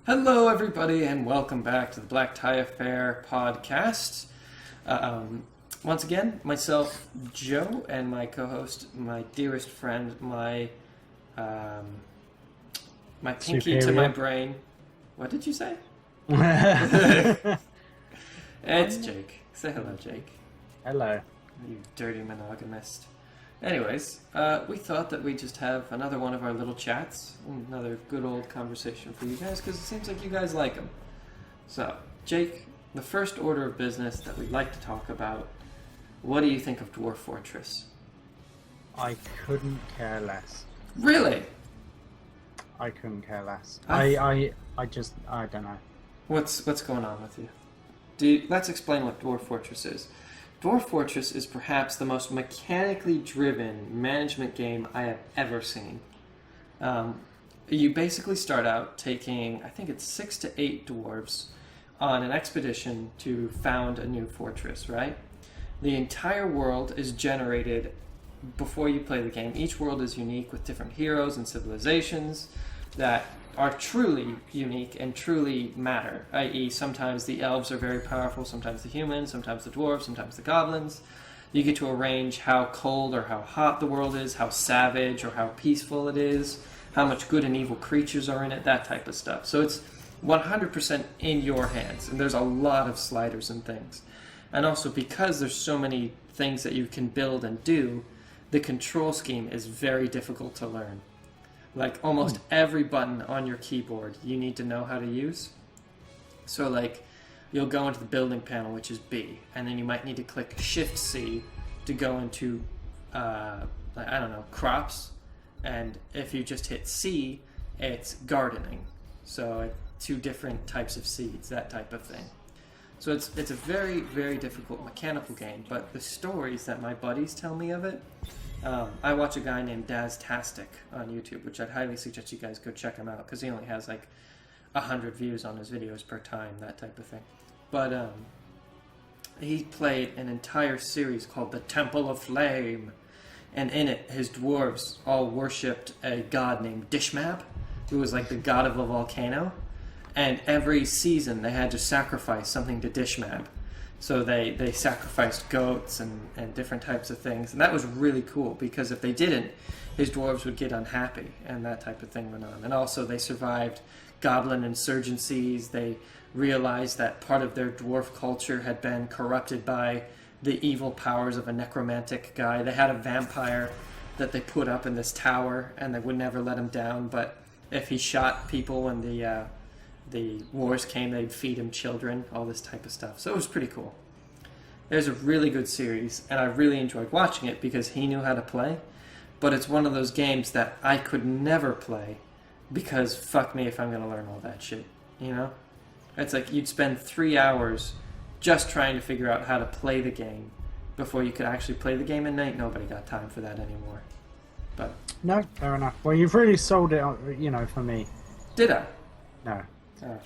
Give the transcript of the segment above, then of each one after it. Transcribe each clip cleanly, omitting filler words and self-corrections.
Hello, everybody, and welcome back to the Black Tie Affair podcast. Once again, myself, Joe, and my co-host, my dearest friend, my pinky Superior. to my brain. What did you say? It's Jake. Say hello, Jake. Hello. You dirty monogamist. Anyways, we thought that we'd just have another one of our little chats, another good old conversation for you guys, because it seems like you guys like them. So, Jake, the first order of business that we'd like to talk about, what do you think of Dwarf Fortress? I couldn't care less. Really? I couldn't care less. I don't know. What's going on with you? Let's explain what Dwarf Fortress is. Dwarf Fortress is perhaps the most mechanically driven management game I have ever seen. You basically start out taking, I think it's 6 to 8 dwarves on an expedition to found a new fortress, right? The entire world is generated before you play the game. Each world is unique with different heroes and civilizations that are truly unique and truly matter, i.e. sometimes the elves are very powerful, sometimes the humans, sometimes the dwarves, sometimes the goblins. You get to arrange how cold or how hot the world is, how savage or how peaceful it is, how much good and evil creatures are in it, that type of stuff. So it's 100% in your hands, and there's a lot of sliders and things. And also because there's so many things that you can build and do, the control scheme is very difficult to learn. Like, almost every button on your keyboard you need to know how to use. So, like, you'll go into the building panel, which is B, and then you might need to click Shift-C to go into, crops. And if you just hit C, it's gardening. So, two different types of seeds, that type of thing. So it's a very, very difficult mechanical game, but the stories that my buddies tell me of it, I watch a guy named Daztastic on YouTube, which I'd highly suggest you guys go check him out, because he only has like 100 views on his videos per time, that type of thing. But he played an entire series called The Temple of Flame, and in it, his dwarves all worshipped a god named Dishmab, who was like the god of a volcano. And every season they had to sacrifice something to Dishmab. So they sacrificed goats and different types of things. And that was really cool, because if they didn't, his dwarves would get unhappy, and that type of thing went on. And also they survived goblin insurgencies. They realized that part of their dwarf culture had been corrupted by the evil powers of a necromantic guy. They had a vampire that they put up in this tower, and they would never let him down. But if he shot people when the wars came, they'd feed him children, all this type of stuff. So it was pretty cool. There's a really good series, and I really enjoyed watching it because he knew how to play. But it's one of those games that I could never play, because fuck me if I'm going to learn all that shit, you know? It's like you'd spend 3 hours just trying to figure out how to play the game before you could actually play the game, and ain't nobody got time for that anymore. But No, fair enough. Well, you've really sold it, for me. did I? No. Oh.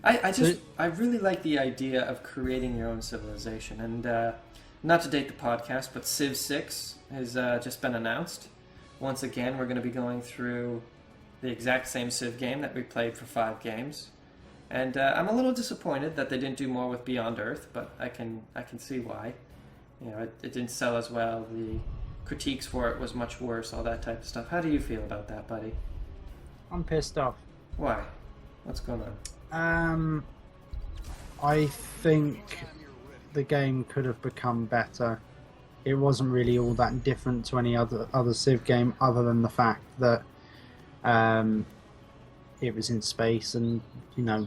I really like the idea of creating your own civilization, and not to date the podcast, but Civ 6 has just been announced. Once again, we're going to be going through the exact same Civ game that we played for 5 games, and I'm a little disappointed that they didn't do more with Beyond Earth, but I can see why. You know, it didn't sell as well. The critiques for it was much worse. All that type of stuff. How do you feel about that, buddy? I'm pissed off. Why? What's going on? I think the game could have become better. It wasn't really all that different to any other Civ game, other than the fact that it was in space, and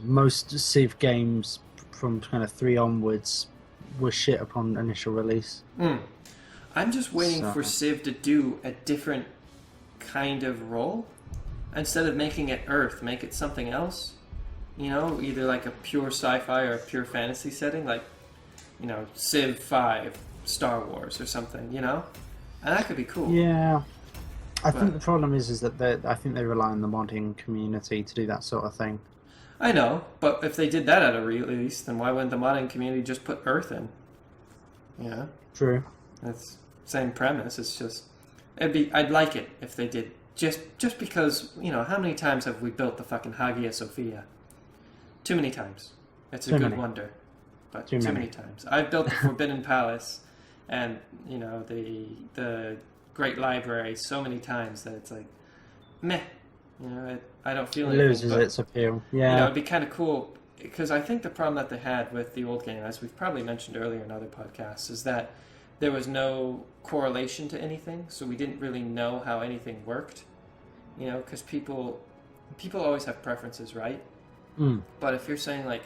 most Civ games from kind of 3 onwards were shit upon initial release. I'm just waiting for Civ to do a different kind of role. Instead of making it Earth, make it something else. Either like a pure sci-fi or a pure fantasy setting, like, Civ 5, Star Wars or something, And that could be cool. Yeah. I think the problem is that I think they rely on the modding community to do that sort of thing. I know, but if they did that at a release, then why wouldn't the modding community just put Earth in? True. It's same premise, it's just... I'd like it if they did just because, how many times have we built the fucking Hagia Sophia? Too many times. It's a good wonder, but too many times. I've built the Forbidden Palace and, the Great Library so many times that it's like, meh. I don't feel anything. It loses its appeal. Yeah. It'd be kind of cool, because I think the problem that they had with the old game, as we've probably mentioned earlier in other podcasts, is that there was no correlation to anything, so we didn't really know how anything worked. Because people always have preferences, right? Mm. But if you're saying like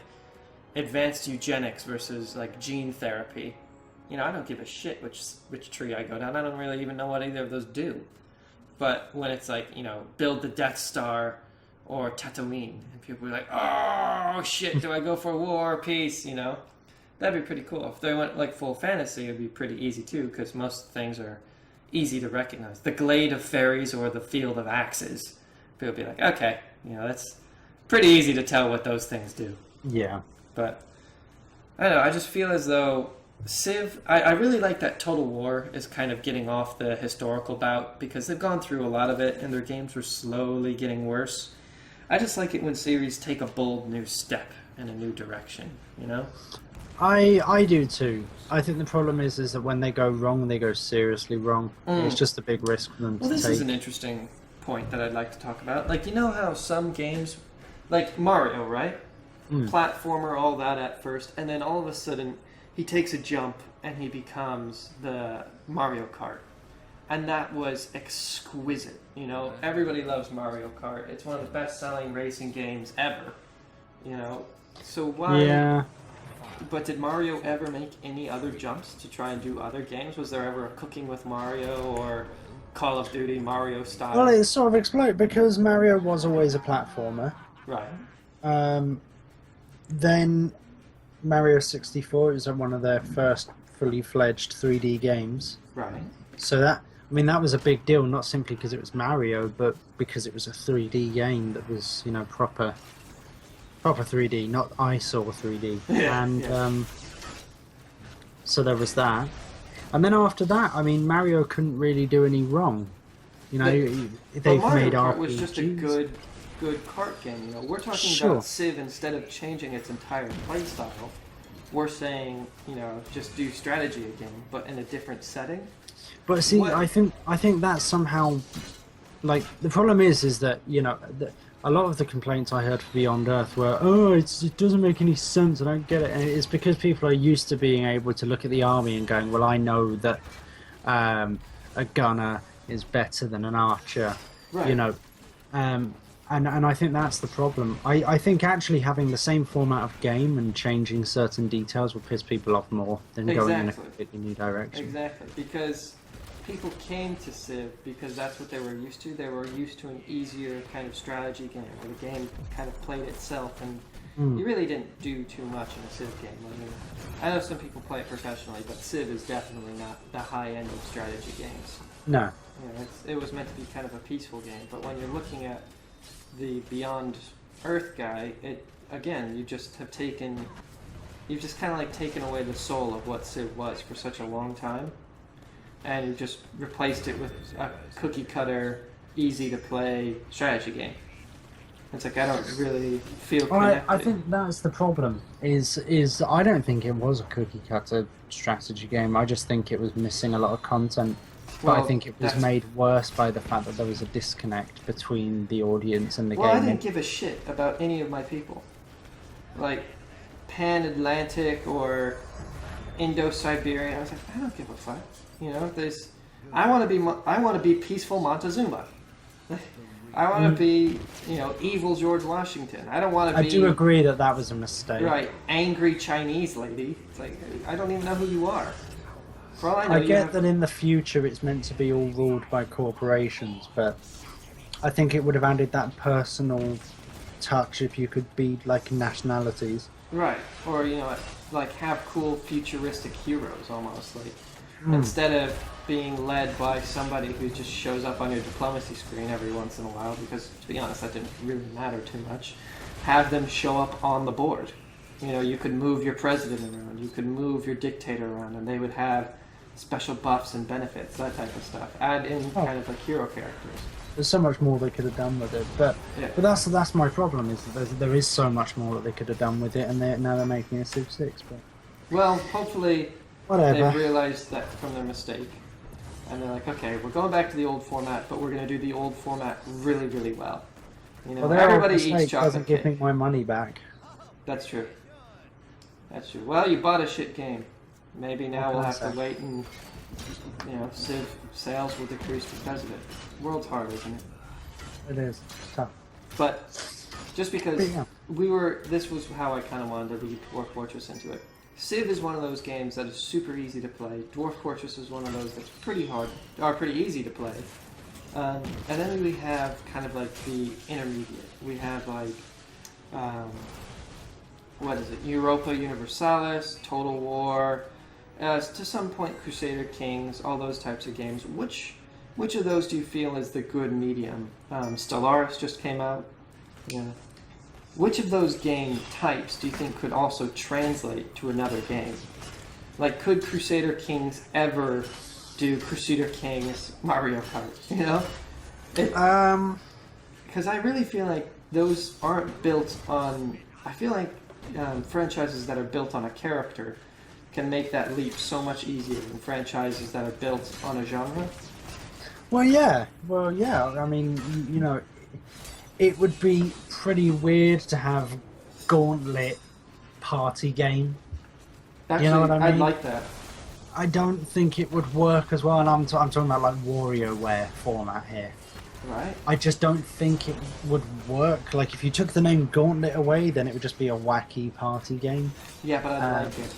advanced eugenics versus like gene therapy, I don't give a shit which tree I go down. I don't really even know what either of those do. But when it's like, build the Death Star or Tatooine, and people are like, oh shit, do I go for war or peace? That'd be pretty cool. If they went like full fantasy, it'd be pretty easy too, because most things are easy to recognize. The Glade of Fairies or the Field of Axes. People would be like, okay, that's pretty easy to tell what those things do. Yeah. But, I don't know, I just feel as though Civ, I really like that Total War is kind of getting off the historical bout, because they've gone through a lot of it and their games were slowly getting worse. I just like it when series take a bold new step in a new direction, I do too. I think the problem is that when they go wrong, they go seriously wrong. It's just a big risk for them to take. Well, this is an interesting point that I'd like to talk about. Like, how some games, like Mario, right? Platformer, all that at first, and then all of a sudden he takes a jump and he becomes the Mario Kart. And that was exquisite. Everybody loves Mario Kart. It's one of the best-selling racing games ever. So why... Yeah. But did Mario ever make any other jumps to try and do other games? Was there ever a Cooking with Mario or Call of Duty Mario style? Well, it sort of exploded because Mario was always a platformer. Right. Then Mario 64 is one of their first fully fledged 3D games. Right. So that was a big deal, not simply because it was Mario, but because it was a 3D game that was, proper 3D, not eyesore 3D. Yeah, and so there was that. And then after that, Mario couldn't really do any wrong. They've Mario made Kart RPGs. was just a good kart game. We're talking about Civ. Instead of changing its entire playstyle, we're saying, just do strategy again, but in a different setting. But see, I think that's somehow, like, the problem is that a lot of the complaints I heard for Beyond Earth were, it doesn't make any sense, I don't get it. And it's because people are used to being able to look at the army and going, well, I know that a gunner is better than an archer, right. And I think that's the problem. I think actually having the same format of game and changing certain details will piss people off more than going in a completely new direction. Exactly, because people came to Civ because that's what they were used to. They were used to an easier kind of strategy game where the game kind of played itself, and you really didn't do too much in a Civ game. I know some people play it professionally, but Civ is definitely not the high end of strategy games. No. It was meant to be kind of a peaceful game, but when you're looking at the Beyond Earth guy, you've just kind of like taken away the soul of what Civ was for such a long time, and you've just replaced it with a cookie cutter, easy to play strategy game. It's like I don't really feel connected. I think that's the problem. Is I don't think it was a cookie cutter strategy game. I just think it was missing a lot of content. But I think it was made worse by the fact that there was a disconnect between the audience and the game. Well, I didn't give a shit about any of my people. Like, Pan-Atlantic or Indo-Siberian. I was like, I don't give a fuck. I want to be peaceful Montezuma. I want to be, evil George Washington. I don't want to be... I do agree that was a mistake. Right, angry Chinese lady. It's like, I don't even know who you are. For all I know, I get that in the future it's meant to be all ruled by corporations, but I think it would have added that personal touch if you could be like nationalities. Right, or like have cool futuristic heroes almost, like instead of being led by somebody who just shows up on your diplomacy screen every once in a while, because to be honest that didn't really matter too much. Have them show up on the board. You could move your president around, you could move your dictator around, and they would have special buffs and benefits, that type of stuff. Add in kind of like hero characters. There's so much more they could have done with it, but Yeah. that's my problem is that there is so much more that they could have done with it, and now they're making a Civ 6. But Well, hopefully whatever. they realized that from their mistake, and they're like, okay, we're going back to the old format, but we're going to do the old format really, really well. You know, Well, their everybody mistake eats chocolate doesn't give cake. me my money back. That's true. That's true. Well, you bought a shit game. Maybe now we'll have to wait and, Civ sales will decrease because of it. World's hard, isn't it? It is tough. But just because Yeah. this was how I kind of wanted to lead Dwarf Fortress into it. Civ is one of those games that is super easy to play. Dwarf Fortress is one of those that's pretty hard, or pretty easy to play. And then we have kind of like the intermediate. We have like, what is it? Europa Universalis, Total War, to some point Crusader Kings, all those types of games. Which of those do you feel is the good medium? Stellaris just came out. Yeah. Which of those game types do you think could also translate to another game? Like, could Crusader Kings ever do Crusader Kings Mario Kart? You know? Because I really feel like those aren't built on... I feel like franchises that are built on a character can make that leap so much easier than franchises that are built on a genre. Well, yeah. I mean, it would be pretty weird to have Gauntlet party game. Actually, You know what I mean? I'd like that. I don't think it would work as well, and I'm talking about like WarioWare format here. Right? I just don't think it would work. Like, if you took the name Gauntlet away, then it would just be a wacky party game. Yeah, but I'd like it.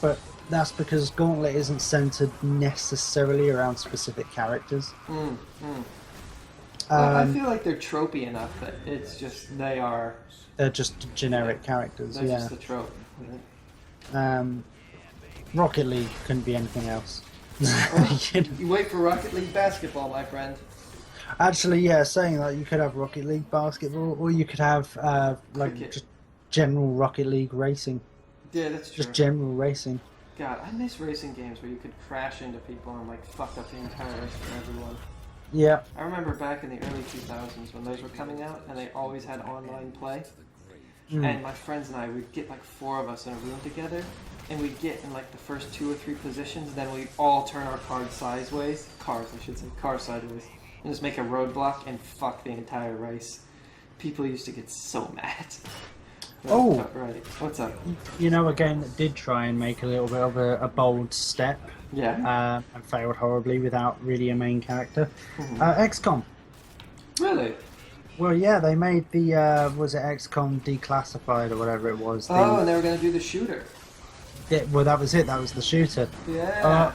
But that's because Gauntlet isn't centered necessarily around specific characters. I feel like they're tropey enough that it's just they're just generic characters. They're Yeah. just a trope. Right? Rocket League couldn't be anything else. You wait for Rocket League basketball, my friend. Actually, yeah, saying that, you could have Rocket League basketball, or you could have Cricket. just general Rocket League racing. Yeah, that's true. Just general racing. God, I miss racing games where you could crash into people and like fuck up the entire race for everyone. Yeah. I remember back in the early 2000s when those were coming out, and they always had online play. And my friends and I would get like 4 of us in a room together, and we'd get in like the first 2 or 3 positions, then we'd all turn our cars sideways, and just make a roadblock and fuck the entire race. People used to get so mad. Oh. Right. What's up? You know, a game that did try and make a little bit of a bold step, Yeah. and failed horribly without really a main character. XCOM. Really? Well, yeah, they made the was it XCOM Declassified or whatever it was. And they were going to do the shooter. Yeah, well, that was it. That was the shooter. Yeah.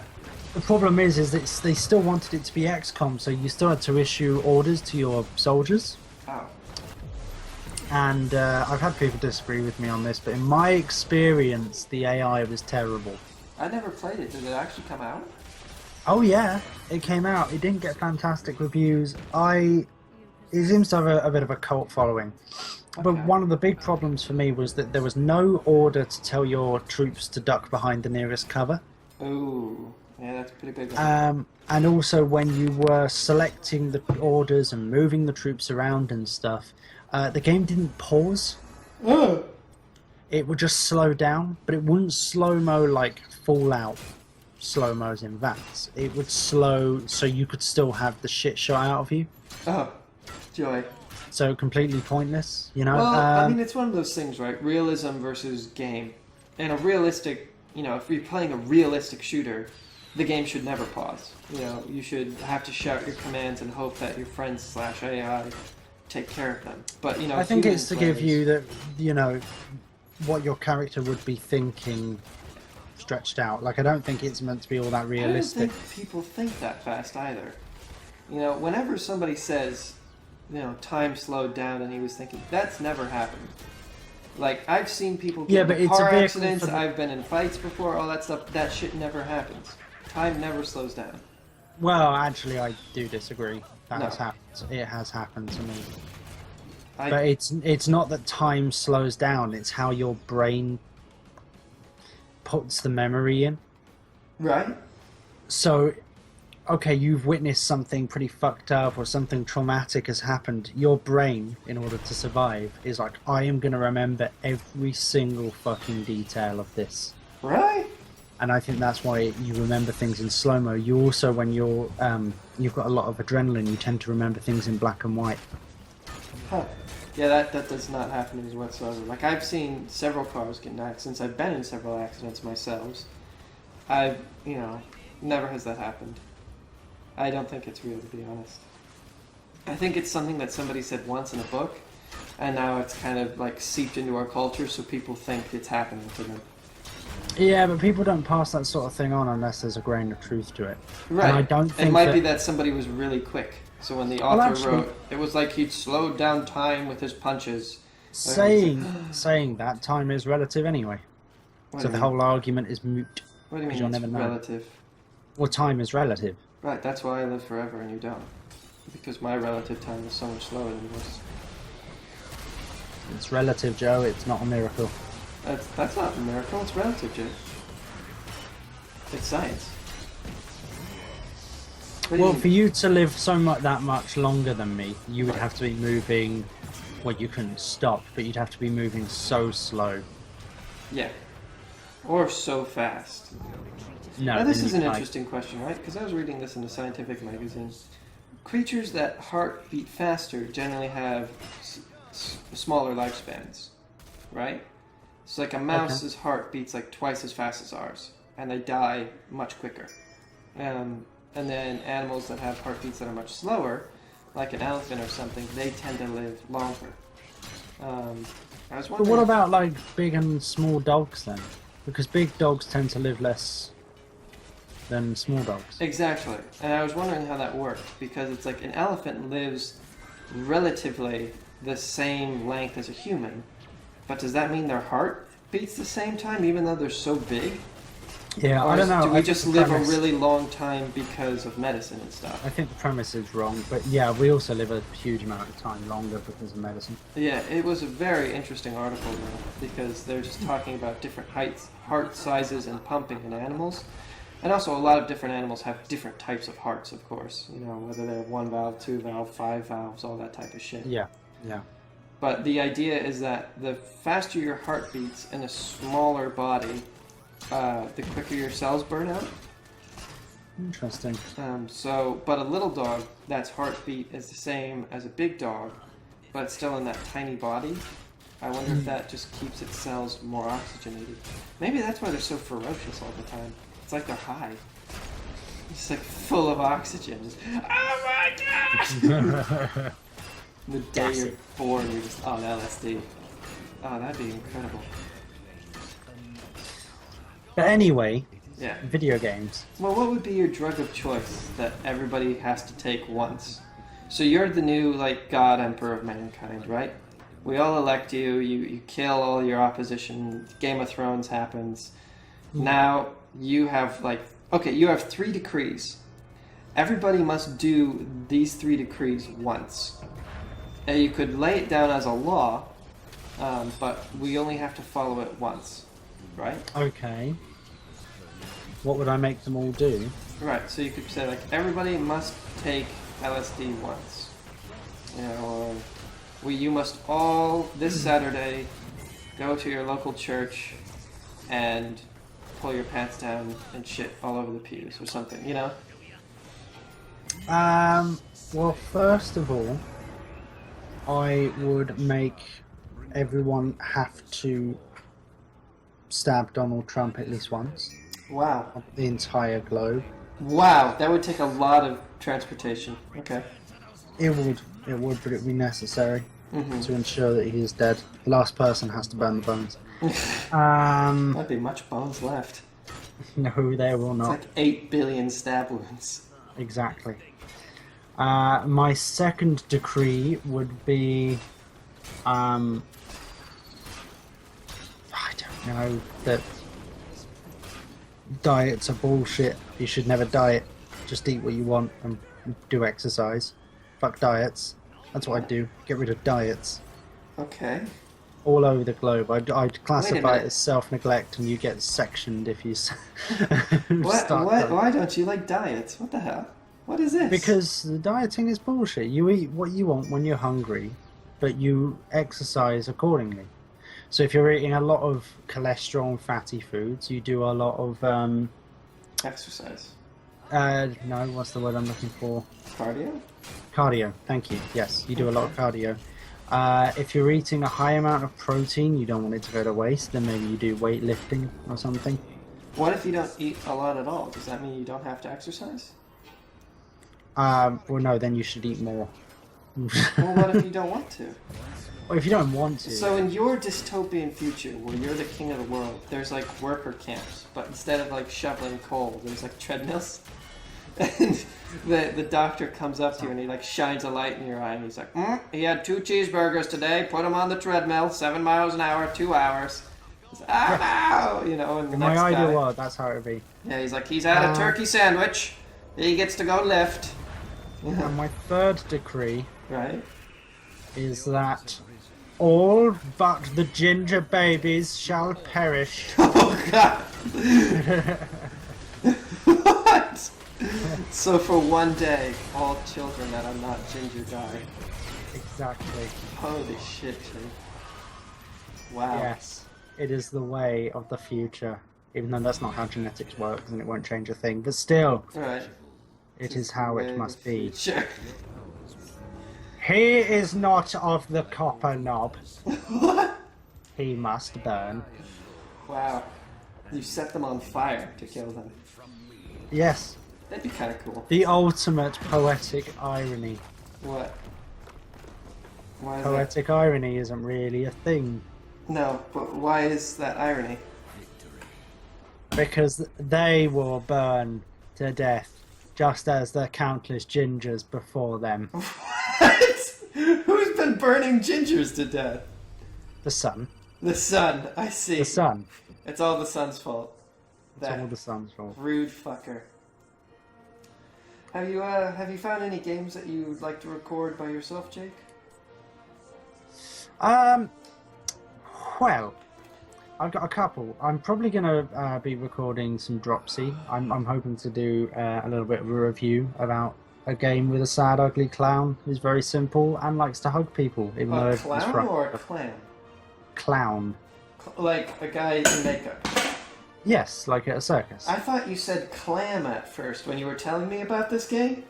The problem is that they still wanted it to be XCOM, so you still had to issue orders to your soldiers. Oh. And I've had people disagree with me on this, but in my experience, the AI was terrible. I never played it. Did it actually come out? Oh yeah, it came out. It didn't get fantastic reviews. It seems to have a bit of a cult following. But Okay. one of the big problems for me was that there was no order to tell your troops to duck behind the nearest cover. Ooh. Yeah, that's a pretty big one. And also when you were selecting the orders and moving the troops around and stuff, the game didn't pause. It would just slow down, but it wouldn't slow-mo like Fallout slow-mos in VATS. It would slow so you could still have the shit shot out of you. Oh, joy. So completely pointless, you know? Well, I mean, it's one of those things, right? Realism versus game. And a realistic, if you're playing a realistic shooter, the game should never pause. You should have to shout your commands and hope that your friends / AI take care of them. But, I think human it's to give players- you that, what your character would be thinking stretched out. Like, I don't think it's meant to be all that I don't realistic. think people think that fast either. Whenever somebody says, time slowed down and he was thinking, that's never happened. Like, I've seen people Yeah, get but in it's a car vehicle accidents, for the- I've been in fights before, all that stuff. That shit never happens. Time never slows down. Well, actually, I do disagree. That No. has happened. It has happened to me. I, But it's not that time slows down, it's how your brain puts the memory in. right? So, okay, you've witnessed something pretty fucked up or something traumatic has happened, your brain, in order to survive, is like, I am going to remember every single fucking detail of this. Right? And I think that's why you remember things in slow-mo. You also, when you've got a lot of adrenaline, you tend to remember things in black and white. Huh. Yeah, that does not happen to me whatsoever. Like, I've seen several cars get in accidents. I've been in several accidents myself. Never has that happened. I don't think it's real, to be honest. I think it's something that somebody said once in a book, and now it's kind of like seeped into our culture, so people think it's happening to them. Yeah, but people don't pass that sort of thing on unless there's a grain of truth to it. Right. And I don't think it might be that somebody was really quick. So when the author wrote, it was like he'd slowed down time with his punches. Saying that, time is relative anyway. What So the whole argument is moot. What do you mean You'll it's never know. relative? Well, time is relative. Right, that's why I live forever and you don't. Because my relative time is so much slower than yours. It's relative, Joe. It's not a miracle. That's not a miracle, it's relative, Jay. It's science. Well, for you to live that much longer than me, you would have to be moving. Well, you couldn't stop, but you'd have to be moving so slow. Yeah. Or so fast. No. Now, this is an interesting question, right? Because I was reading this in a scientific magazine. Creatures that heart beat faster generally have smaller lifespans, right? So, like a mouse's heart beats like twice as fast as ours, and they die much quicker. And then animals that have heartbeats that are much slower, like an elephant or something, they tend to live longer. I was wondering. But what about like big and small dogs then? Because big dogs tend to live less than small dogs. Exactly. And I was wondering how that worked, because it's like an elephant lives relatively the same length as a human, but does that mean their heart beats the same time even though they're so big? Yeah, Or I don't know. Do we just live a really long time because of medicine and stuff? I think the premise is wrong, but yeah, we also live a huge amount of time longer because of medicine. Yeah, it was a very interesting article though, because they're just talking about different heights, heart sizes, and pumping in animals. And also, a lot of different animals have different types of hearts, of course. You know, whether they're 1 valve, 2 valve, 5 valves, all that type of shit. Yeah. But the idea is that the faster your heart beats in a smaller body, the quicker your cells burn out. Interesting. But a little dog, that's heartbeat is the same as a big dog, but it's still in that tiny body. I wonder if that just keeps its cells more oxygenated. Maybe that's why they're so ferocious all the time. It's like they're high. It's like full of oxygen. Just, oh my god! The day you're born, you're just on LSD. Oh, that'd be incredible. But anyway, Yeah. video games. Well, what would be your drug of choice that everybody has to take once? So you're the new, like, God Emperor of mankind, right? We all elect you, you kill all your opposition, Game of Thrones happens. Now, you have, you have 3 decrees. Everybody must do these 3 decrees once. And you could lay it down as a law, but we only have to follow it once, right? Okay. What would I make them all do? Right, so you could say, like, everybody must take LSD once. You know, or you must all, this Saturday, go to your local church and pull your pants down and shit all over the pews or something, you know? Well, first of all, I would make everyone have to stab Donald Trump at least once. Wow. On the entire globe. Wow, that would take a lot of transportation. Okay. It would, but it would be necessary to ensure that he is dead. The last person has to burn the bones. Might be much bones left. No, there will not. It's like 8 billion stab wounds. Exactly. My second decree would be, I don't know, that diets are bullshit. You should never diet. Just eat what you want and do exercise. Fuck diets. That's what I'd do. Get rid of diets. Okay. All over the globe. I'd classify it minute. as self-neglect, and you get sectioned if you Why don't you like diets? What the hell? What is this? Because the dieting is bullshit. You eat what you want when you're hungry, but you exercise accordingly. So if you're eating a lot of cholesterol and fatty foods, you do a lot of Exercise. no, what's the word I'm looking for? Cardio? Cardio. Thank you. Yes, you do a lot of cardio. If you're eating a high amount of protein, you don't want it to go to waste, then maybe you do weightlifting or something. What if you don't eat a lot at all? Does that mean you don't have to exercise? Well, no, then you should eat more. Well, what if you don't want to? Or if you don't want to. So in your dystopian future, where you're the king of the world, there's like worker camps, but instead of like shoveling coal, there's like treadmills. And the doctor comes up to you and he like shines a light in your eye and he's like, he had 2 cheeseburgers today, put him on the treadmill, 7 miles an hour, 2 hours. He's like, no! You know, and the In next my ideal guy, world, that's how it would be. yeah, he's like, he's had a turkey sandwich, he gets to go lift. Yeah. And my third decree Right? is that all but the ginger babies shall perish. Oh god! What? So for one day, all children that are not ginger die. Exactly. Holy shit, dude. Wow. Yes. It is the way of the future. Even though that's not how genetics works and it won't change a thing. But still, Alright. it is how it must be. Sure. He is not of the copper knob. What? He must burn. Wow. You set them on fire to kill them. Yes. That'd be kind of cool. The ultimate poetic irony. What? Why is Poetic irony isn't really a thing. that? No, but why is that irony? Because they will burn to death, just as the countless gingers before them. What? Who's been burning gingers to death? The sun. The sun. I see. The sun. It's all the sun's fault. It's all the sun's fault. Rude fucker. Have you found any games that you'd like to record by yourself, Jake? Well, I've got a couple. I'm probably going to be recording some Dropsy. I'm hoping to do a little bit of a review about a game with a sad, ugly clown who's very simple and likes to hug people, even though A he's clown from or a clan? Clown. Like a guy in makeup. Yes, like at a circus. I thought you said clam at first when you were telling me about this game.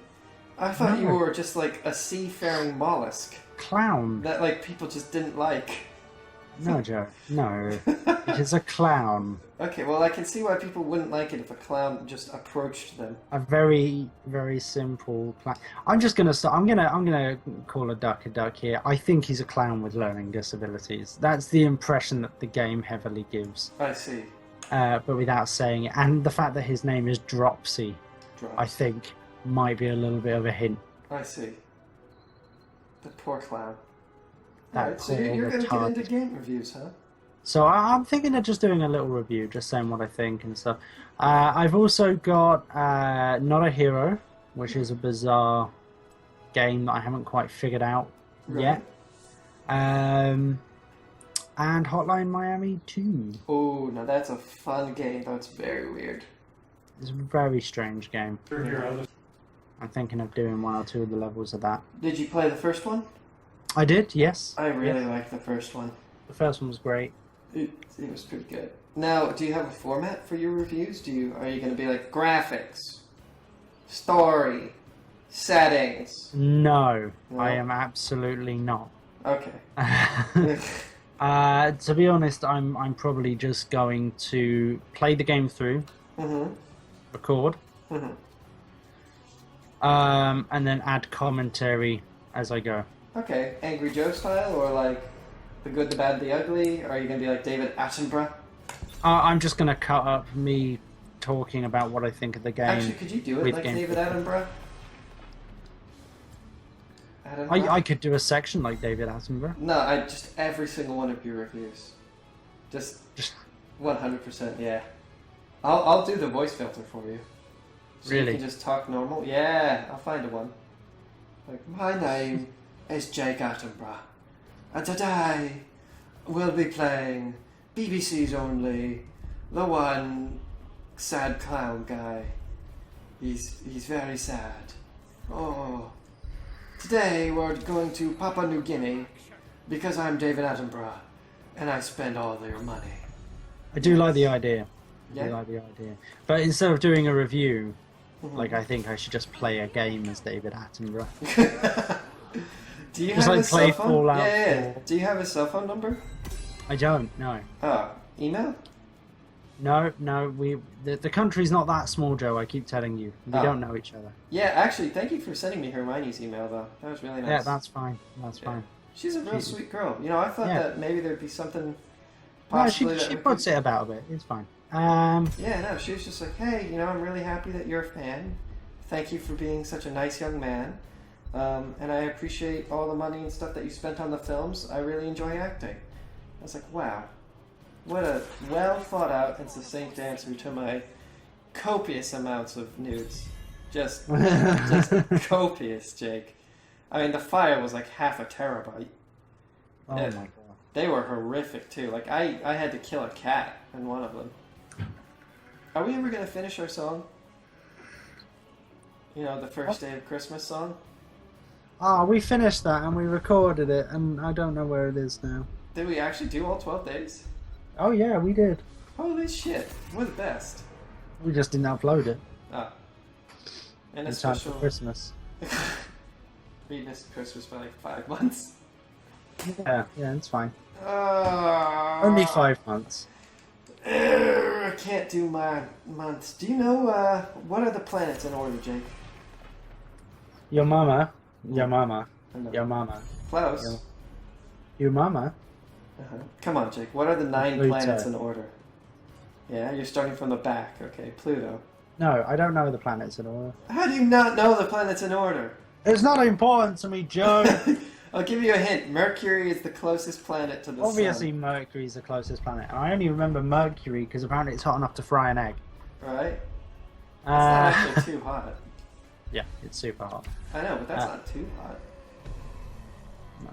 I thought you No. were just like a seafaring mollusk Clown. that like people just didn't like. No, Joe. No. It is a clown. Okay, well I can see why people wouldn't like it if a clown just approached them. A very, very simple clown. I'm just gonna start. I'm gonna call a duck here. I think he's a clown with learning disabilities. That's the impression that the game heavily gives, I see. but without saying it. And the fact that his name is Dropsy, Drops. I think, might be a little bit of a hint. I see. The poor clown. That Alright, so poor you're gonna get retard. into game reviews, huh? So I'm thinking of just doing a little review, just saying what I think and stuff. I've also got Not a Hero, which is a bizarre game that I haven't quite figured out yet. And Hotline Miami 2. Oh, now that's a fun game, though it's very weird. It's a very strange game. I'm thinking of doing 1 or 2 of the levels of that. Did you play the first one? I did, yes. I really liked the first one. The first one was great. It was pretty good. Now, do you have a format for your reviews? Are you going to be like graphics, story, settings? No, No? I am absolutely not. Okay. To be honest, I'm probably just going to play the game through, record, and then add commentary as I go. Okay, Angry Joe style, or like the good, the bad, the ugly? Or are you going to be like David Attenborough? I'm just going to cut up me talking about what I think of the game. Actually, could you do it with like game David footage. Attenborough? I could do a section like David Attenborough. No, I just every single one of your reviews. Just 100%, yeah. I'll do the voice filter for you. So Really? you can just talk normal. Yeah, I'll find a one. Like, my name is Jake Attenborough, and today we'll be playing BBC's only, the one sad clown guy. He's very sad. Oh, today we're going to Papua New Guinea because I'm David Attenborough and I spend all their money. I do like the idea. I do Yeah? like the idea. But instead of doing a review, Mhm. like I think I should just play a game as David Attenborough. Do you Just have like his play cell phone? Fallout Yeah. 4. Do you have his cell phone number? I don't. No. Oh, email? No. The country's not that small, Joe. I keep telling you. We Oh. don't know each other. Yeah, actually, thank you for sending me Hermione's email, though. That was really nice. Yeah, that's fine. That's fine. She's a real She- sweet girl. You know, I thought Yeah. that maybe there'd be something No, possibly she that puts it about a bit. It's fine. Yeah, no, she was just like, hey, you know, I'm really happy that you're a fan. Thank you for being such a nice young man. And I appreciate all the money and stuff that you spent on the films. I really enjoy acting. I was like, wow. What a well thought out and succinct answer to my copious amounts of nudes. Just copious, Jake. I mean, the file was like half a terabyte. Oh Yeah. my god. They were horrific too. Like I had to kill a cat in one of them. Are we ever gonna finish our song? You know, the first day of Christmas song? Ah, we finished that and we recorded it, and I don't know where it is now. Did we actually do all 12 days? Oh yeah, we did. Holy shit. We're the best. We just didn't upload it Ah. And a in time for special Christmas. we missed Christmas by like 5 months. Yeah, it's fine. Uh, Only 5 months. I can't do my months. Do you know what are the planets in order, Jake? Your mama. I know. Your mama. Close. Your mama. Uh-huh. Come on, Jake. What are the 9 Pluto. planets in order? Yeah, you're starting from the back. Okay, Pluto. No, I don't know the planets in order. How do you not know the planets in order? It's not important to me, Joe. I'll give you a hint. Mercury is the closest planet to the Obviously, sun. Mercury's the closest planet. And I only remember Mercury because apparently it's hot enough to fry an egg. Right? It's not Uh, actually too hot. yeah, it's super hot. I know, but that's not too hot. No.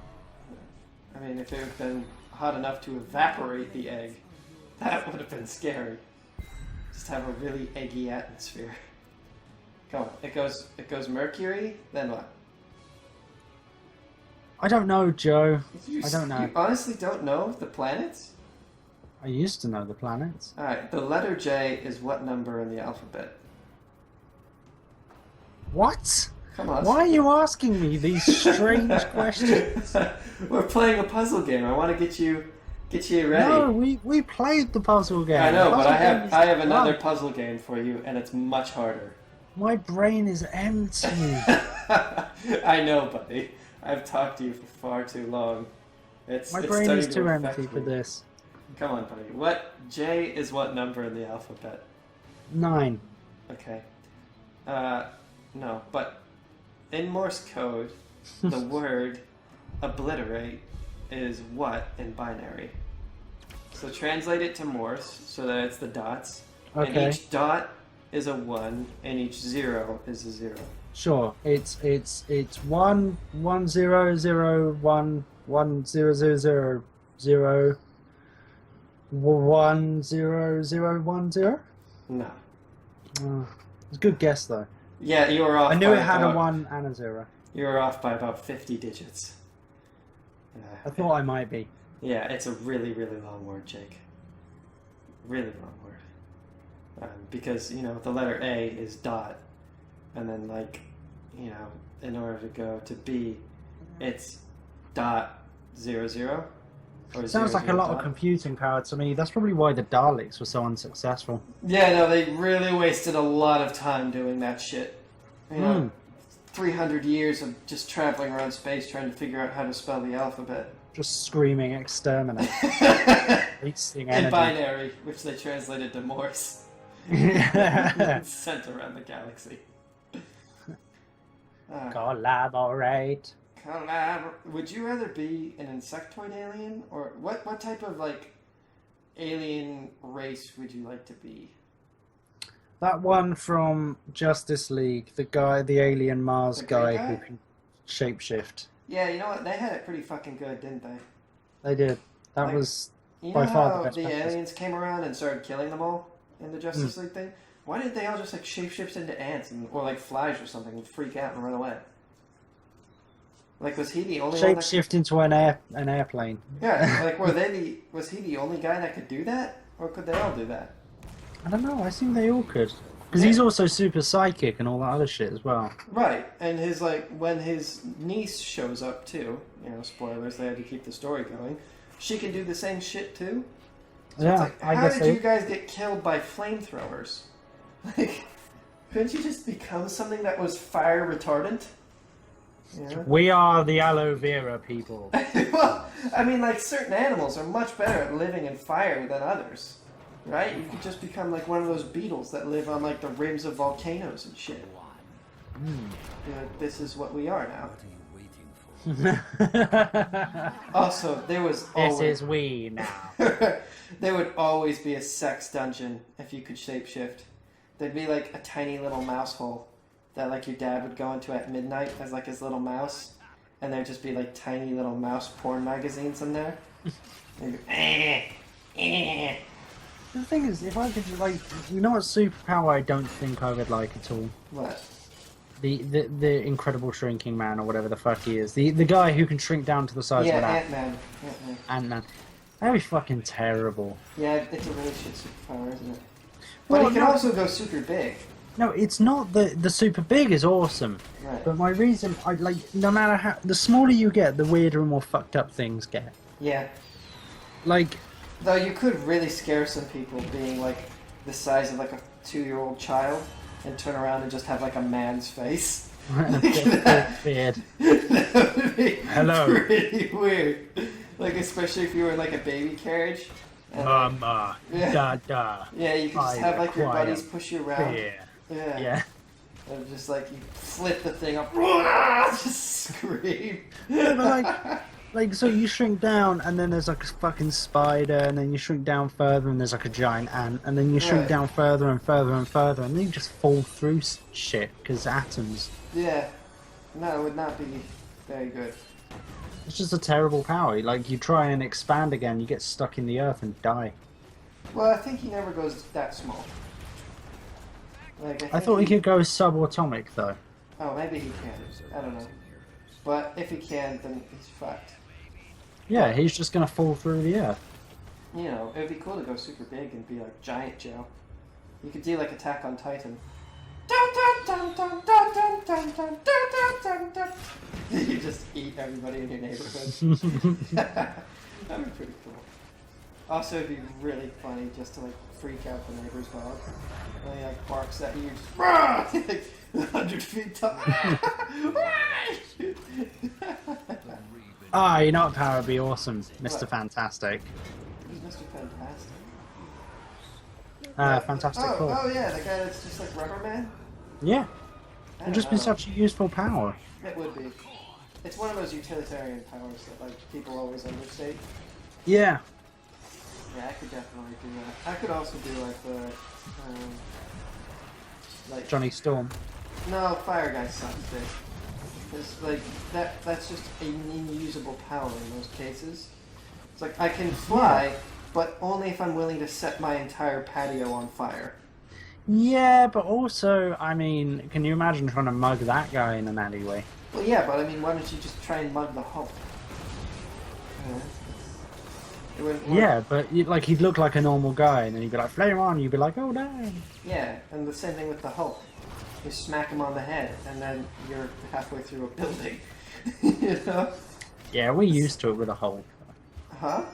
I mean, if it had been hot enough to evaporate the egg, that would have been scary. Just have a really eggy atmosphere. Come on, it goes Mercury, then what? I don't know, Joe. I don't know. You honestly don't know the planets? I used to know the planets. Alright, the letter J is what number in the alphabet? What? Come on. Why are you asking me these strange questions? We're playing a puzzle game. I want to get you ready. No, we played the puzzle game. I know, The but puzzle game is I have another fun. puzzle game for you, and it's much harder. My brain is empty. I know, buddy. I've talked to you for far too long. It's My it's brain starting is to too affect empty for me. this. Come on, buddy. What J is what number in the alphabet? 9. Okay. No, but in Morse code, the word obliterate is what in binary? So translate it to Morse so that it's the dots. Okay. And each dot is a 1, and each 0 is a 0. Sure. It's 1 1 0 0 1 1 0 0 0 0 1 0 0 1 0. No. It's a good guess though. Yeah, you were off. I knew by it had about, a 1 and a 0. You were off by about 50 digits. I thought I might be. Yeah, it's a really, really long word, Jake. Really long word. Because, you know, the letter A is dot. And then, like, you know, in order to go to B, it's dot 0 0. Or Sounds 0, like a 0 lot dot. of computing power to me. That's probably why the Daleks were so unsuccessful. Yeah, no, they really wasted a lot of time doing that shit. You know, 300 years of just traveling around space trying to figure out how to spell the alphabet. Just screaming exterminate. Wasting In energy. binary, which they translated to Morse. Sent around the galaxy. Collaborate. Would you rather be an insectoid alien, or what type of like alien race would you like to be? That one from Justice League, the alien Mars The guy green guy? who can shapeshift. Yeah, you know what? They had it pretty fucking good, didn't they? They did. That Like, was You by know far the how best the practice. aliens came around and started killing them all in the Justice League thing? Why didn't they all just like shapeshift into ants or like flies or something and freak out and run away? Like, was he the only one? Shapeshift into an airplane. Yeah, like was he the only guy that could do that, or could they all do that? I don't know. I think they all could. Because he's also super psychic and all that other shit as well. Right, and his when his niece shows up too, spoilers, they had to keep the story going. She can do the same shit too. So yeah, it's like, I how guess did you guys get killed by flamethrowers? Like, couldn't you just become something that was fire retardant? Yeah. We are the aloe vera people. Well, I mean, like, certain animals are much better at living in fire than others. Right? You could just become like one of those beetles that live on like the rims of volcanoes and shit. This is what we are now. Also, there was always... This is we now. There would always be a sex dungeon if you could shapeshift. There'd be like a tiny little mouse hole that like your dad would go into at midnight as like his little mouse, and there'd just be like tiny little mouse porn magazines in there. The thing is, if I could, like, you know what superpower I don't think I would like at all? What? The incredible shrinking man, or whatever the fuck he is. The guy who can shrink down to the size of an ant. Ant-Man. Ant-Man. That'd be fucking terrible. Yeah, it's a really shit superpower, isn't it? Well, But he can also go super big. No, it's not the super big is awesome. Right. But my reason, no matter how, the smaller you get, the weirder and more fucked up things get. Yeah. Like... Though you could really scare some people being like the size of like a 2-year-old child and turn around and just have like a man's face. Weird. That would be Hello. pretty weird. Like, especially if you were in like a baby carriage. Mama. Yeah. Da. Yeah, you could just have like your buddies push you around. Yeah. And just like you flip the thing up, just scream. Yeah, but like, so you shrink down, and then there's like a fucking spider, and then you shrink down further, and there's like a giant ant, and then you shrink down further and further and further, and then you just fall through shit, because atoms. Yeah. No, it would not be very good. It's just a terrible power. Like, you try and expand again, you get stuck in the earth and die. Well, I think he never goes that small. Like, I thought he could go subatomic, though. Oh, maybe he can. I don't know. But if he can, then he's fucked. Yeah, he's just gonna fall through the earth. You know, it would be cool to go super big and be like Giant Joe. You could do like Attack on Titan. You just eat everybody in your neighborhood. That'd be pretty cool. Also, it'd be really funny just to like freak out the neighbor's dog. And he like barks at you, just like 100 feet tall. Ah, you know what power would be awesome? Mr. Fantastic. Who's Mr. Fantastic? Fantastic Four. Oh yeah, the guy that's just like Rubber Man? Yeah. It'd just be such a useful power. It would be. It's one of those utilitarian powers that like people always understate. Yeah. Yeah, I could definitely do that. I could also do like the like Johnny Storm. No, Fire Guy sucks, dude. It's like that's just an unusable power in most cases. It's like I can fly, but only if I'm willing to set my entire patio on fire. Yeah, but also, I mean, can you imagine trying to mug that guy in an alleyway? Well, yeah, but I mean, why don't you just try and mug the Hulk? Yeah, but like he'd look like a normal guy, and then he'd be like, "Flame on!" You'd be like, "Oh damn!" Yeah, and the same thing with the Hulk. You smack him on the head, and then you're halfway through a building. You know? Yeah, we're used to it with the Hulk. Huh?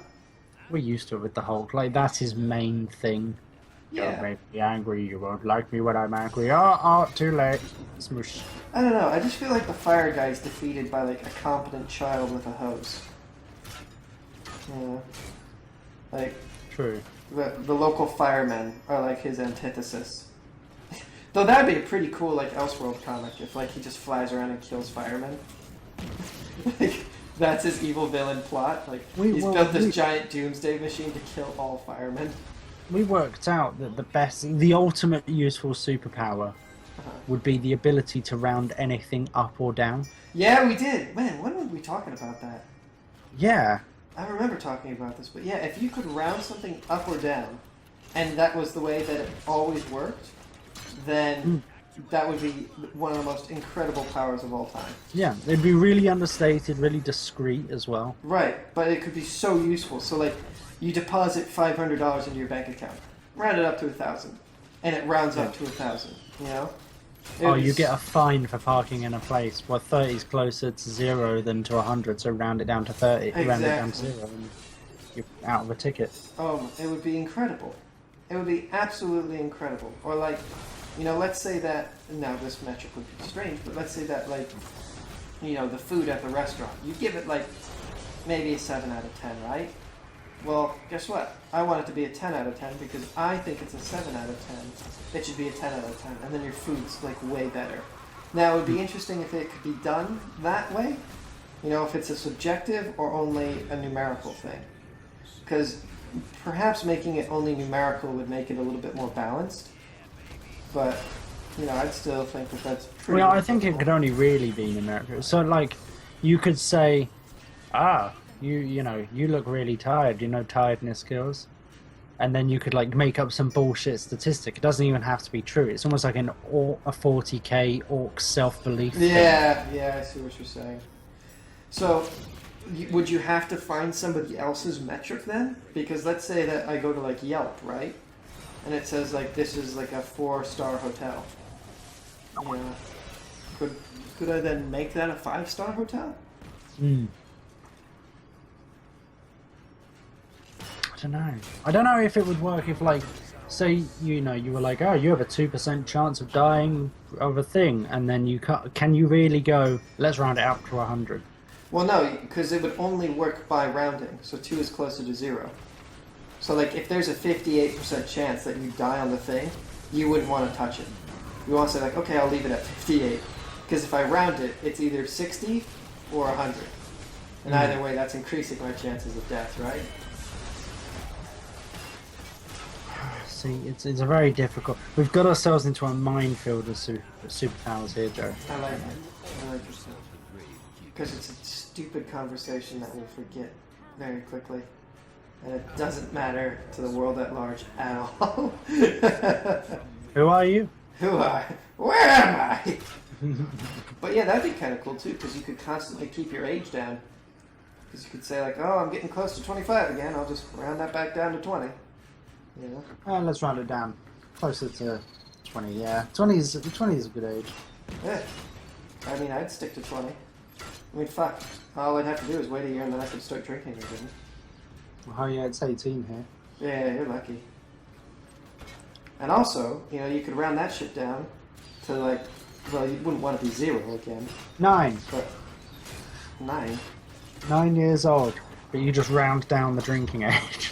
We're used to it with the Hulk. Like that's his main thing. Yeah. Don't make me angry. You won't like me when I'm angry. Oh, too late. Smoosh. I don't know. I just feel like the Fire Guy is defeated by like a competent child with a hose. Yeah. Like. True. The local firemen are like his antithesis. Though that'd be a pretty cool like Elseworld comic if like he just flies around and kills firemen. Like that's his evil villain plot. Like he's built this giant doomsday machine to kill all firemen. We worked out that the ultimate useful superpower would be the ability to round anything up or down. Yeah, we did. Man, when were we talking about that? Yeah. I remember talking about this, but yeah, if you could round something up or down, and that was the way that it always worked, then that would be pretty cool. then that would be one of the most incredible powers of all time. Yeah, it'd be really understated, really discreet as well. Right, but it could be so useful. So, like, you deposit $500 into your bank account, round it up to 1,000, and it rounds up to 1,000. You know? Oh, you get a fine for parking in a place. Well, 30 is closer to 0 than to 100, so round it down to 30. Exactly. Round it down to 0, and you're out of a ticket. Oh, it would be incredible. It would be absolutely incredible. Or like, you know, let's say that, now this metric would be strange, but let's say that, like, you know, the food at the restaurant, you give it like maybe a 7 out of 10, right? Well, guess what? I want it to be a 10 out of 10 because I think it's a 7 out of 10. It should be a 10 out of 10, and then your food's like way better. Now, it would be interesting if it could be done that way. You know, if it's a subjective or only a numerical thing. Because perhaps making it only numerical would make it a little bit more balanced. But, you know, I'd still think that that's pretty... Well, I think it could only really be numerical. So, like, you could say, you know, you look really tired, you know, tiredness skills. And then you could, like, make up some bullshit statistic. It doesn't even have to be true. It's almost like a 40k orc self-belief thing. Yeah, I see what you're saying. So, would you have to find somebody else's metric then? Because let's say that I go to, like, Yelp, right? And it says, like, this is, like, a 4-star hotel. You know, could I then make that a 5-star hotel? I don't know if it would work if, like, say, you know, you were like, oh, you have a 2% chance of dying of a thing, and then you can you really go, let's round it up to 100? Well, no, because it would only work by rounding, so 2 is closer to 0. So, like, if there's a 58% chance that you die on the thing, you wouldn't want to touch it. You want to say, like, okay, I'll leave it at 58. Because if I round it, it's either 60 or 100. And either way, that's increasing my chances of death, right? See, it's a very difficult... We've got ourselves into a minefield of superpowers here, Joe. I like it. I like it. Because it's a stupid conversation that we'll forget very quickly. And it doesn't matter to the world at large at all. Who are you? Who am I? Where am I? But yeah, that'd be kind of cool too, because you could constantly keep your age down. Because you could say like, oh, I'm getting close to 25 again, I'll just round that back down to 20. You know? Let's round it down. Closer to 20, yeah. 20 is a good age. Yeah. I mean, I'd stick to 20. I mean, fuck. All I'd have to do is wait a year and then I could start drinking again. Oh yeah, it's 18 here. Yeah, you're lucky. And also, you know, you could round that shit down to like, well, you wouldn't want to be 0 again. 9. But 9. 9 years old. But you just round down the drinking age.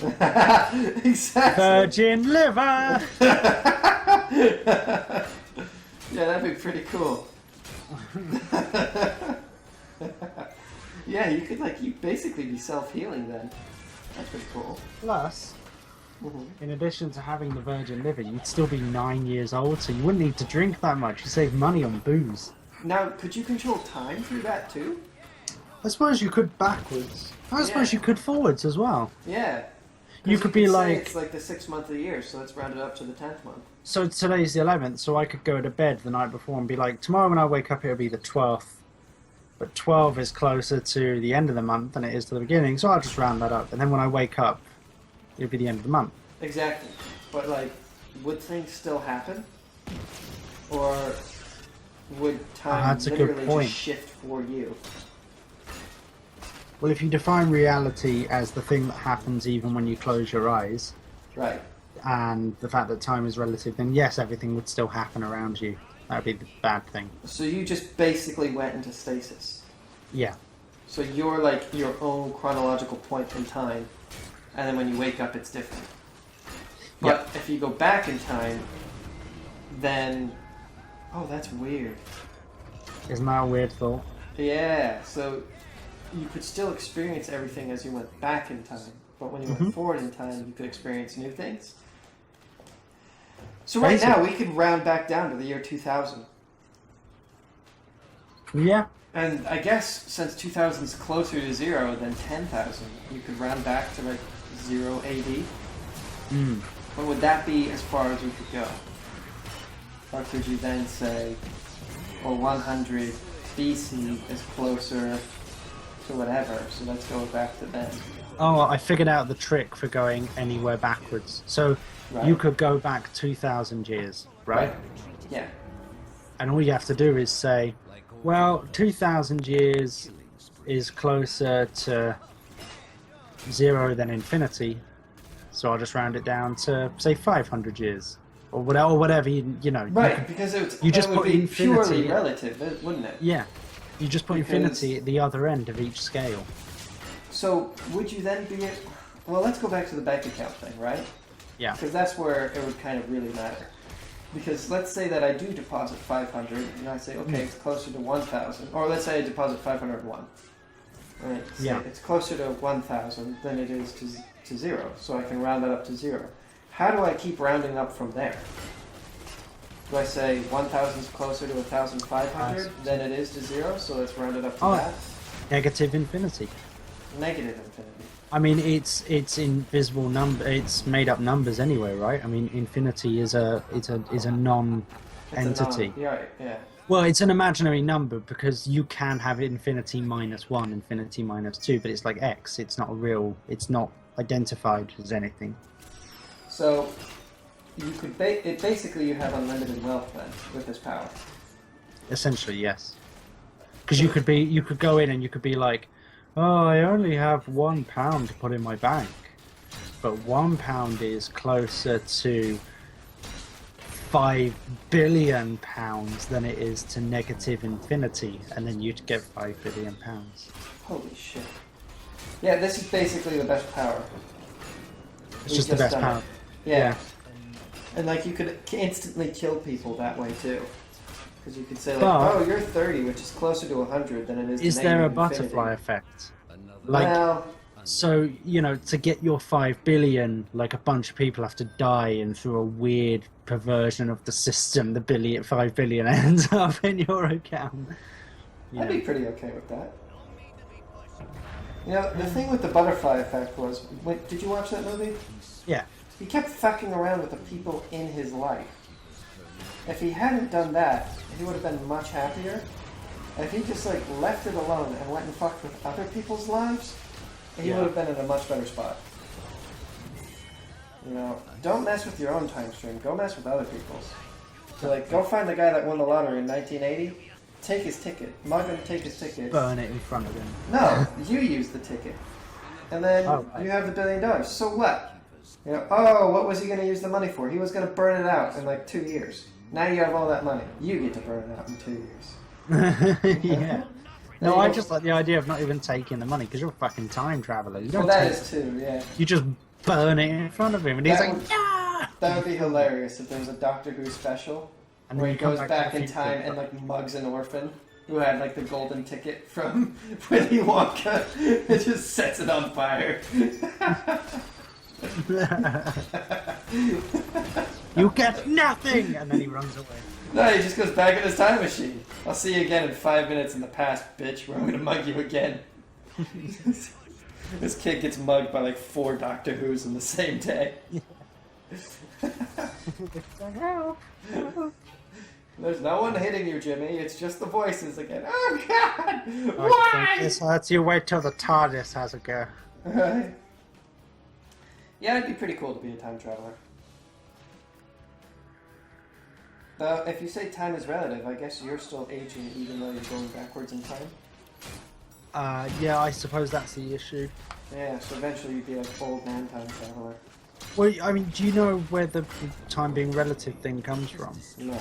Exactly. Virgin liver! Yeah, that'd be pretty cool. Yeah, you could like, you basically be self-healing then. That's pretty cool. Plus, in addition to having the virgin liver, you'd still be 9 years old, so you wouldn't need to drink that much. You save money on booze. Now, could you control time through that too? I suppose you could backwards. I suppose you could forwards as well. Yeah. You could be like... It's like the 6th month of the year, so let's round it up to the 10th month. So today's the 11th, so I could go to bed the night before and be like, tomorrow when I wake up it'll be the 12th. But 12 is closer to the end of the month than it is to the beginning, so I'll just round that up. And then when I wake up, it'll be the end of the month. Exactly. But, like, would things still happen? Or would time literally just shift for you? Well, if you define reality as the thing that happens even when you close your eyes, right, and the fact that time is relative, then yes, everything would still happen around you. That would be the bad thing. So you just basically went into stasis. Yeah. So you're like your own chronological point in time, and then when you wake up, it's different. But if you go back in time, then... Oh, that's weird. Isn't that a weird thought? Yeah, so you could still experience everything as you went back in time, but when you went forward in time, you could experience new things. So right now, we could round back down to the year 2000. Yeah. And I guess since 2000 is closer to 0 than 10,000, you could round back to like 0 AD. But would that be as far as we could go? Or could you then say, well, 100 BC is closer to whatever, so let's go back to then. Oh, I figured out the trick for going anywhere backwards. So you could go back 2,000 years, right? Yeah. And all you have to do is say, well, 2,000 years is closer to 0 than infinity, so I'll just round it down to, say, 500 years. Or whatever, you know. Right, because it you just would put be infinity, purely relative, wouldn't it? Yeah. You just put infinity at the other end of each scale. So, would you then be... Well, let's go back to the bank account thing, right? Yeah. Because that's where it would kind of really matter. Because let's say that I do deposit 500, and I say, okay, it's closer to 1,000. Or let's say I deposit 501. Right? So yeah. It's closer to 1,000 than it is to 0. So I can round that up to 0. How do I keep rounding up from there? Do I say 1,000 is closer to 1,500 than it is to 0, so let's round it up to that? Negative infinity. Negative infinity. I mean, it's invisible number. It's made up numbers anyway, right? I mean, infinity is a non-entity. Yeah. Well, it's an imaginary number because you can have infinity minus 1, infinity minus 2, but it's like x. It's not real. It's not identified as anything. So you could basically you have unlimited wealth then with this power. Essentially, yes. Because you could go in and you could be like, oh, I only have £1 to put in my bank, but £1 is closer to £5 billion than it is to negative infinity, and then you'd get £5 billion. Holy shit! Yeah, this is basically the best power. It's just the best power. Yeah. And like you could instantly kill people that way too. Because you could say like, oh, you're 30, which is closer to 100 than it is to Is there a infinity. butterfly effect? Like, well, so, you know, to get your 5 billion, like a bunch of people have to die, and through a weird perversion of the system, the 5 billion ends up in your account. I'd be pretty okay with that. You know, the thing with the butterfly effect was, did you watch that movie? Yeah. He kept fucking around with the people in his life. If he hadn't done that, he would have been much happier. If he just like left it alone and went and fucked with other people's lives, he would have been in a much better spot. You know, don't mess with your own time stream. Go mess with other people's. So like, go find the guy that won the lottery in 1980. Take his ticket. Mug him, take his ticket. Burn it in front of him. No, you use the ticket. And then you have the $1 billion. So what? You know, oh, what was he going to use the money for? He was going to burn it out in like 2 years. Now you have all that money. You get to burn it out in 2 years. Yeah. No, I just like the idea of not even taking the money, because you're a fucking time traveler. You don't that is too, yeah. You just burn it in front of him, and he's like, yeah! That would be hilarious if there was a Doctor Who special And where then he goes back in time and like mugs an orphan who had like the golden ticket from Willy Wonka and just sets it on fire. You get nothing! And then he runs away. No, he just goes back in his time machine. I'll see you again in 5 minutes in the past, bitch, where I'm gonna mug you again. This kid gets mugged by like 4 Doctor Who's in the same day. There's no one hitting you, Jimmy. It's just the voices again. Oh, God! Why? This lets you wait till the TARDIS has a go. Right. Yeah, it'd be pretty cool to be a time traveler. Though, if you say time is relative, I guess you're still aging even though you're going backwards in time. Yeah, I suppose that's the issue. Yeah, so eventually you'd be like old man time traveler. Well, I mean, do you know where the time being relative thing comes from? No.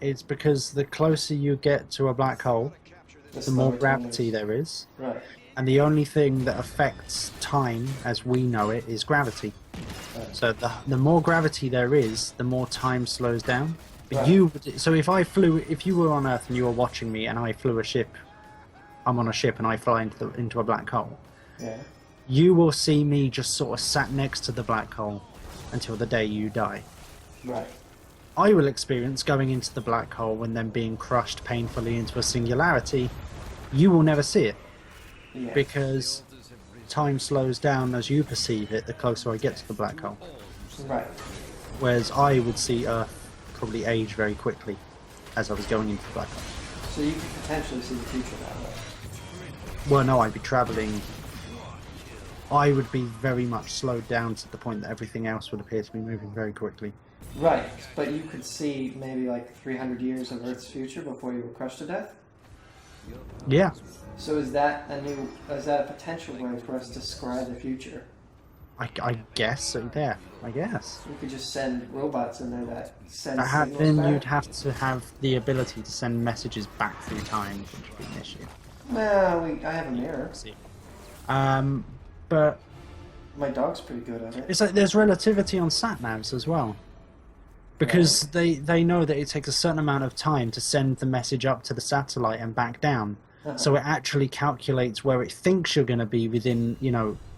It's because the closer you get to a black hole, the more gravity there is. Right. And the only thing that affects time, as we know it, is gravity. Right. So the more gravity there is, the more time slows down. But Right. so if you were on Earth and you were watching me and I flew a ship, I'm on a ship and I fly into a black hole. Yeah. You will see me just sort of sat next to the black hole until the day you die. Right. I will experience going into the black hole and then being crushed painfully into a singularity. You will never see it. Yeah. Because time slows down as you perceive it the closer I get to the black hole. Right. Whereas I would see Earth probably age very quickly as I was going into Black Ops. So you could potentially see the future that way. Well, no, I'd be travelling. I would be very much slowed down to the point that everything else would appear to be moving very quickly. Right, but you could see maybe like 300 years of Earth's future before you were crushed to death? Yeah. So is that a potential way for us to scry the future? I guess so, yeah. I guess. We could just send robots in there that send signals Then back? you'd have to have the ability to send messages back through time, which would be an issue. Well, I have a mirror. But My dog's pretty good at it. it's like there's relativity on sat-navs as well. Because they know that it takes a certain amount of time to send the message up to the satellite and back down. So it actually calculates where it thinks you're going to be within,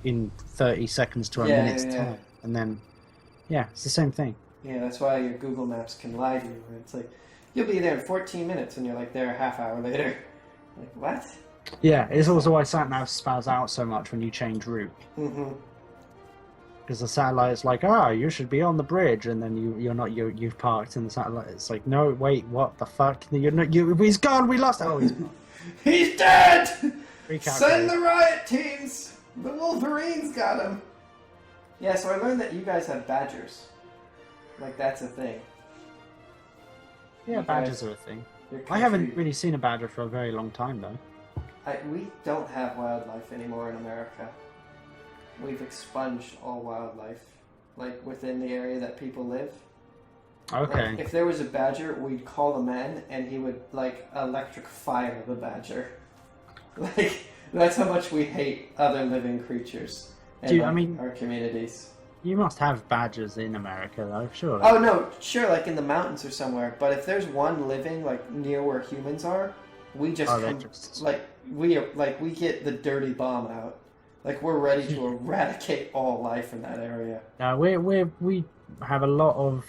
in 30 seconds to a minute's time. And then, it's the same thing. Yeah, that's why your Google Maps can lie to you. It's like, you'll be there in 14 minutes, and you're like there a half hour later. Like, what? Yeah, it's also why sat-navs spaz out so much when you change route. Mm-hmm. Because the satellite's like, you should be on the bridge, and then you've parked, and the satellite it's like, no, wait, what the fuck? He's gone, we lost. Oh, he's gone. He's dead! Recalculate. Send the riot teams! The Wolverines got him! Yeah, so I learned that you guys have badgers. Like, that's a thing. Yeah, badgers are a thing. I haven't really seen a badger for a very long time, though. We don't have wildlife anymore in America. We've expunged all wildlife, like within the area that people live. Okay. Like, if there was a badger, we'd call the man, and he would like electric fire the badger. Like, that's how much we hate other living creatures in our communities. You must have badgers in America, though, sure. Oh no, sure, like in the mountains or somewhere. But if there's one living like near where humans are, we just we get the dirty bomb out. Like, we're ready to eradicate all life in that area. No, we have a lot of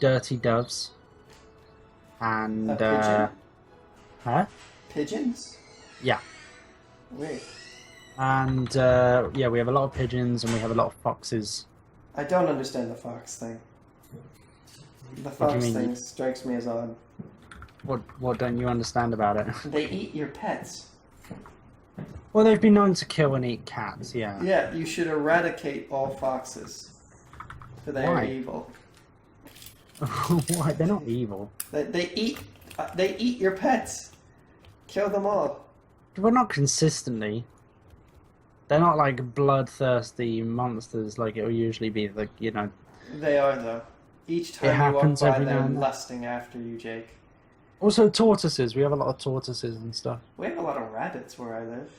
dirty doves. And, pigeon? Huh? Pigeons? Yeah. Weird. And, we have a lot of pigeons and we have a lot of foxes. I don't understand the fox thing. The fox thing strikes me as odd. What don't you understand about it? They eat your pets. Well, they've been known to kill and eat cats, yeah. Yeah, you should eradicate all foxes. For they are evil. Why? They're not evil. They eat your pets. Kill them all. Well, not consistently. They're not like bloodthirsty monsters like it will usually be. They are though. Each time you walk by, they're lusting after you, Jake. Also, tortoises. We have a lot of tortoises and stuff. We have a lot of rabbits where I live.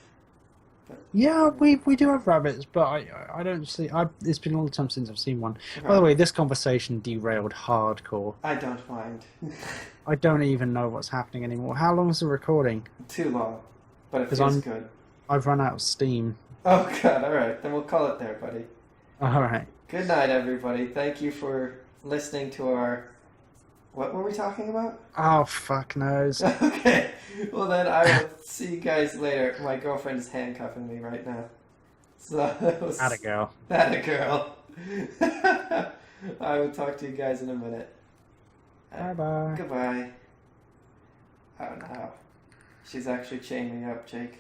Yeah, we do have rabbits, but I don't see. It's been a long time since I've seen one. Right. By the way, this conversation derailed hardcore. I don't mind. I don't even know what's happening anymore. How long is the recording? Too long, but it feels good. I've run out of steam. Oh god! All right, then we'll call it there, buddy. All right. Good night, everybody. Thank you for listening to our. What were we talking about? Oh, fuck knows. Okay. Well, then I will see you guys later. My girlfriend is handcuffing me right now. So Atta girl. Atta girl. I will talk to you guys in a minute. Bye-bye. Goodbye. Oh, no. She's actually chained me up, Jake.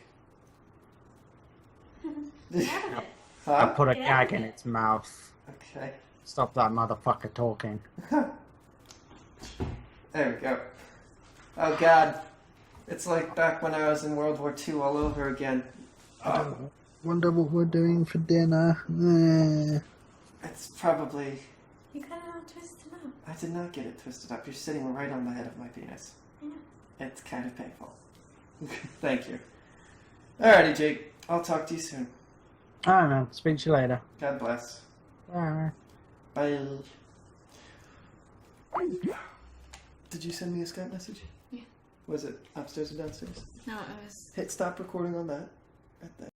Huh? I Huh? put a gag in its mouth. Okay. Stop that motherfucker talking. There we go. Oh god. It's like back when I was in World War II all over again. Wonder what we're doing for dinner. It's probably... You got it all twisted up. I did not get it twisted up. You're sitting right on the head of my penis. Yeah. It's kind of painful. Thank you. Alrighty, Jake. I'll talk to you soon. Alright, man. Speak to you later. God bless. Bye. Bye. Did you send me a Skype message? Yeah. Was it upstairs or downstairs? No, it was... Hit stop recording on that. Right there.